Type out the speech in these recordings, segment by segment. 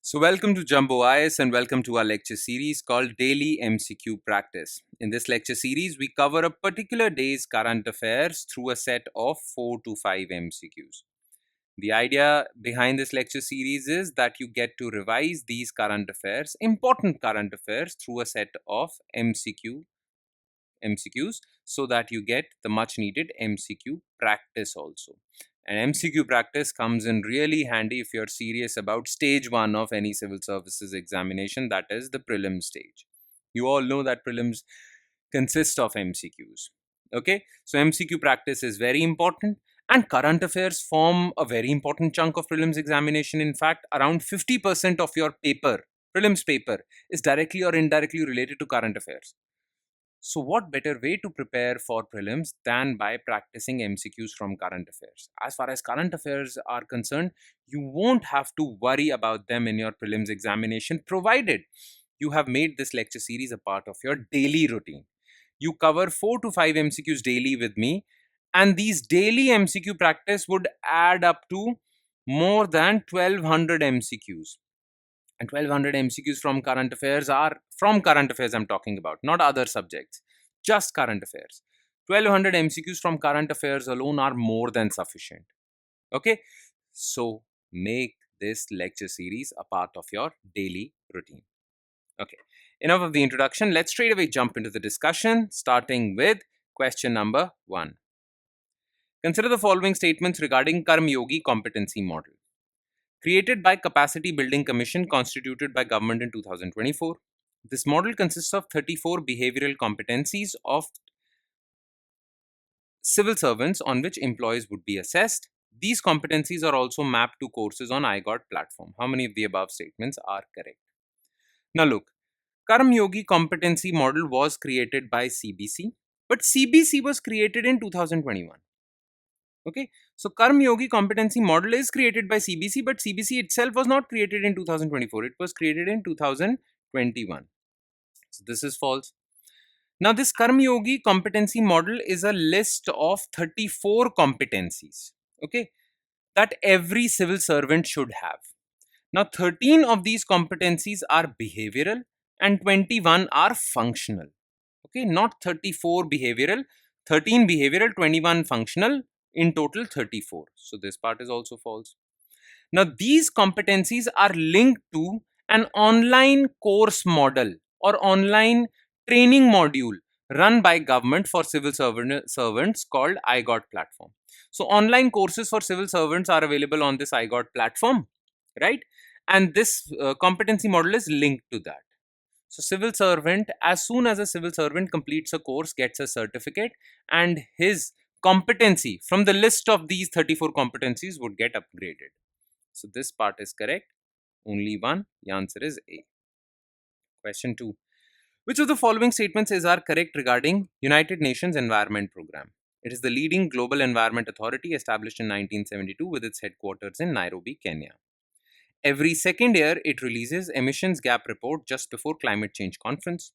So, welcome to Jumbo IS and welcome to our lecture series called Daily MCQ Practice. In this lecture series, we cover a particular day's current affairs through a set of 4 to 5 MCQs. The idea behind this lecture series is that you get to revise these current affairs, important current affairs, through a set of MCQs so that you get the much needed MCQ practice also. And MCQ practice comes in really handy if you're serious about stage 1 of any civil services examination, that is the prelim stage. You all know that prelims consist of MCQs. Okay, so MCQ practice is very important, and current affairs form a very important chunk of prelims examination. In fact, around 50% of your prelims paper, is directly or indirectly related to current affairs. So, what better way to prepare for prelims than by practicing MCQs from current affairs? As far as current affairs are concerned, you won't have to worry about them in your prelims examination, provided you have made this lecture series a part of your daily routine. You cover 4 to 5 MCQs daily with me, and these daily MCQ practice would add up to more than 1200 MCQs. And 1200 MCQs from current affairs are from current affairs, I'm talking about, not other subjects, just current affairs. 1200 MCQs from current affairs alone are more than sufficient. Okay, so make this lecture series a part of your daily routine. Okay, enough of the introduction. Let's straight away jump into the discussion, starting with question number 1. Consider the following statements regarding Karma Yogi competency model. Created by Capacity Building Commission constituted by government in 2024. This model consists of 34 behavioral competencies of civil servants on which employees would be assessed. These competencies are also mapped to courses on iGot platform. How many of the above statements are correct? Now look, Karma Yogi competency model was created by CBC, but CBC was created in 2021. Okay, so Karma Yogi competency model is created by CBC, but CBC itself was not created in 2024. It was created in 2021. So this is false. Now, this Karma Yogi competency model is a list of 34 competencies, okay, that every civil servant should have. Now, 13 of these competencies are behavioral and 21 are functional. Okay, not 34 behavioral, 13 behavioral, 21 functional, in total 34. So this part is also false. Now these competencies are linked to an online course model or online training module run by government for civil servants called iGot platform. So online courses for civil servants are available on this iGot platform, right? And this competency model is linked to that. So civil servant, as soon as a civil servant completes a course, gets a certificate, and his competency from the list of these 34 competencies would get upgraded. So this part is correct. Only one. The answer is A. Question 2. Which of the following statements are correct regarding United Nations Environment Program? It is the leading global environment authority established in 1972 with its headquarters in Nairobi, Kenya. Every second year, it releases emissions gap report just before climate change conference.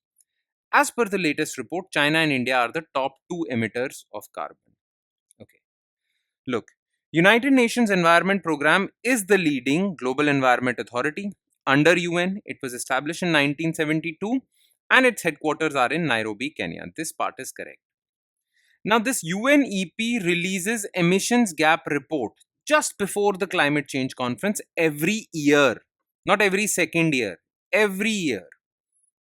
As per the latest report, China and India are the top 2 emitters of carbon. Okay. Look, United Nations Environment Program is the leading global environment authority under UN. It was established in 1972 and its headquarters are in Nairobi, Kenya. This part is correct. Now, this UNEP releases emissions gap report just before the climate change conference every year, not every second year, every year.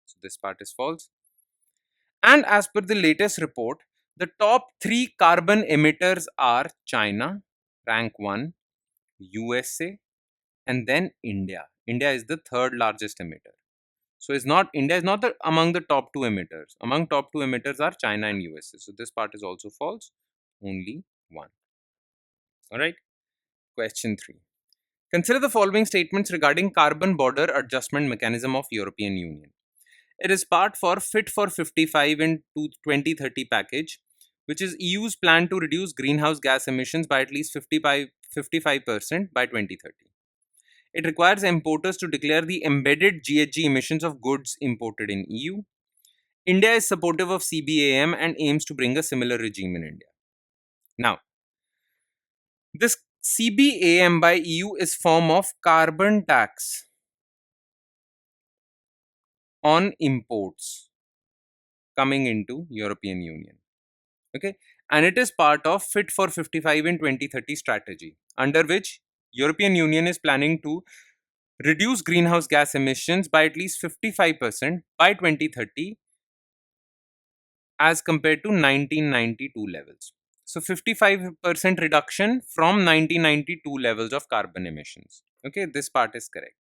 So this part is false. And as per the latest report, the top 3 carbon emitters are China, rank 1, USA, and then India. India is the third largest emitter. So India is not among the top 2 emitters. Among top 2 emitters are China and USA. So this part is also false. Only one. Alright. Question 3. Consider the following statements regarding carbon border adjustment mechanism of European Union. It is part for Fit for 55 in 2030 package, which is EU's plan to reduce greenhouse gas emissions by at least 55% by 2030. It requires importers to declare the embedded GHG emissions of goods imported in EU. India is supportive of CBAM and aims to bring a similar regime in India. Now, this CBAM by EU is form of carbon tax. on imports coming into European Union. Okay, and it is part of Fit for 55 in 2030 strategy, under which European Union is planning to reduce greenhouse gas emissions by at least 55% by 2030 as compared to 1992 levels. So 55% reduction from 1992 levels of carbon emissions. Okay, this part is correct.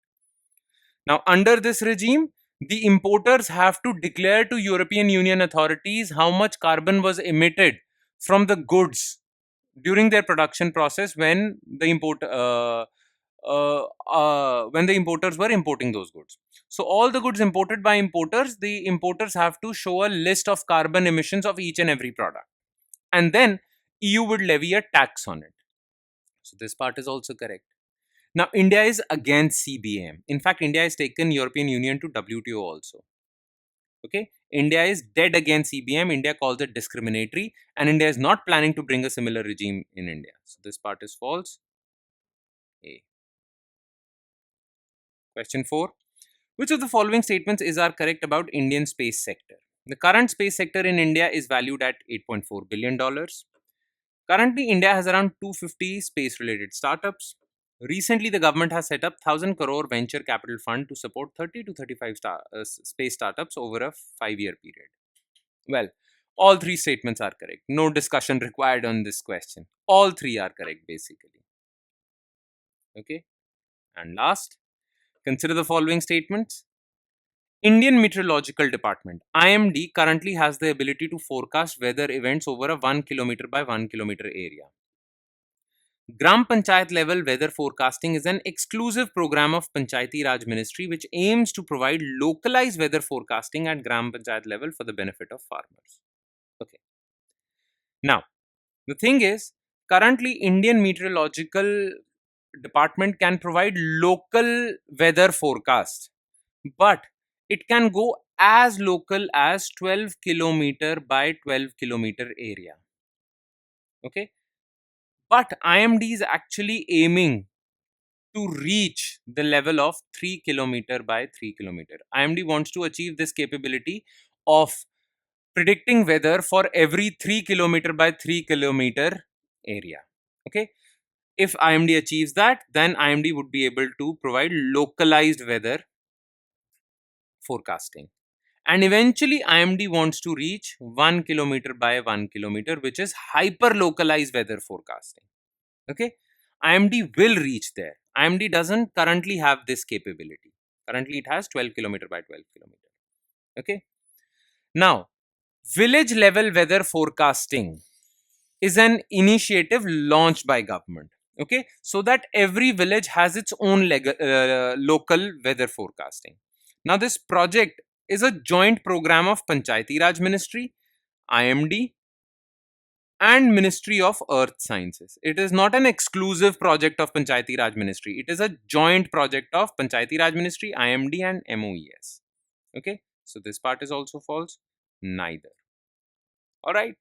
Now, under this regime, the importers have to declare to European Union authorities how much carbon was emitted from the goods during their production process when the when the importers were importing those goods. So all the goods imported by importers, the importers have to show a list of carbon emissions of each and every product, and then EU would levy a tax on it. So this part is also correct. Now, India is against CBAM. In fact, India has taken European Union to WTO also. Okay, India is dead against CBAM. India calls it discriminatory, and India is not planning to bring a similar regime in India. So this part is false. A. Question 4. Which of the following statements are correct about Indian space sector? The current space sector in India is valued at $8.4 billion. Currently, India has around 250 space-related startups. Recently, the government has set up 1,000 crore venture capital fund to support 30 to 35 space startups over a 5-year period. Well, all three statements are correct. No discussion required on this question. All three are correct, basically. Okay. And last, consider the following statements. Indian Meteorological Department, IMD, currently has the ability to forecast weather events over a 1 kilometer by 1 kilometer area. Gram Panchayat level weather forecasting is an exclusive program of Panchayati Raj Ministry which aims to provide localized weather forecasting at Gram Panchayat level for the benefit of farmers. Okay. Now, the thing is, currently Indian Meteorological Department can provide local weather forecast, but it can go as local as 12 kilometer by 12 kilometer area. Okay. But IMD is actually aiming to reach the level of 3 kilometer by 3 kilometer. IMD wants to achieve this capability of predicting weather for every 3 kilometer by 3 kilometer area. Okay. If IMD achieves that, then IMD would be able to provide localized weather forecasting. And eventually, IMD wants to reach 1 kilometer by 1 kilometer, which is hyper localized weather forecasting. Okay. IMD will reach there. IMD doesn't currently have this capability. Currently, it has 12 kilometer by 12 kilometer. Okay. Now, village level weather forecasting is an initiative launched by government. Okay. So that every village has its own local weather forecasting. Now, this project is a joint program of Panchayati Raj Ministry, IMD, and Ministry of Earth Sciences. It is not an exclusive project of Panchayati Raj Ministry. It is a joint project of Panchayati Raj Ministry, IMD, and MOES. Okay, so this part is also false. Neither. All right.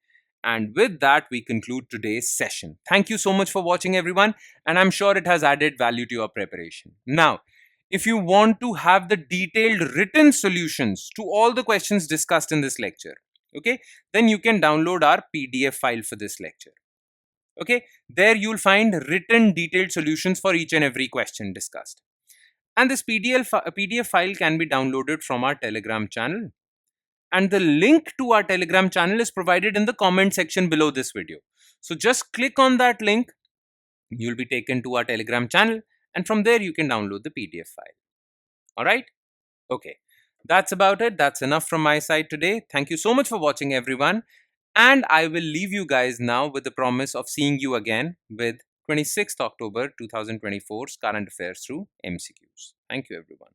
And with that, we conclude today's session. Thank you so much for watching, everyone. And I'm sure it has added value to your preparation. Now, if you want to have the detailed written solutions to all the questions discussed in this lecture, okay, then you can download our PDF file for this lecture. Okay, there you'll find written detailed solutions for each and every question discussed. And this PDF file can be downloaded from our Telegram channel. And the link to our Telegram channel is provided in the comment section below this video. So just click on that link. You'll be taken to our Telegram channel, and from there you can download the PDF file. All right? Okay. That's about it. That's enough from my side today. Thank you so much for watching, everyone. And I will leave you guys now with the promise of seeing you again with 26th October 2024's current affairs through MCQs. Thank you, everyone.